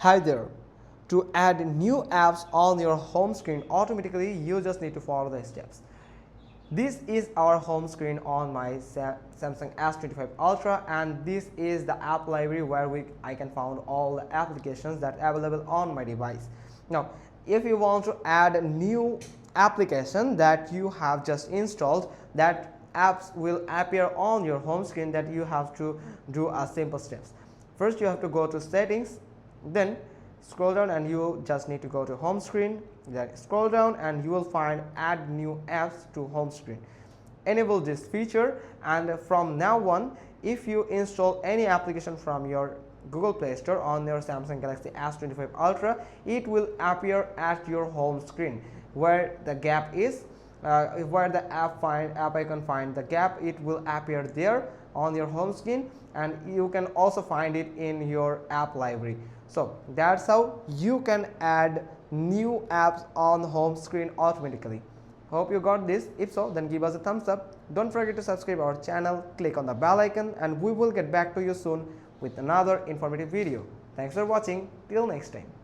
Hi there. To add new apps on your home screen automatically, you just need to follow the steps. This is our home screen on my Samsung S25 Ultra, and this is the app library where I can find all the applications that are available on my device. Now, if you want to add a new application that you have just installed, that apps will appear on your home screen, that you have to do a simple steps. First, you have to go to settings, then scroll down and you just need to go to home screen, then scroll down and you will find add new apps to home screen. Enable this feature, and from now on, if you install any application from your Google Play Store on your Samsung Galaxy S25 Ultra, it will appear at your home screen where the gap is. Where the app icon find the gap, it will appear there on your home screen, and you can also find it in your app library. So that's how you can add new apps on home screen automatically. Hope you got this. If so, then give us a thumbs up. Don't forget to subscribe our channel, click on the bell icon, and we will get back to you soon with another informative video. Thanks for watching. Till next time.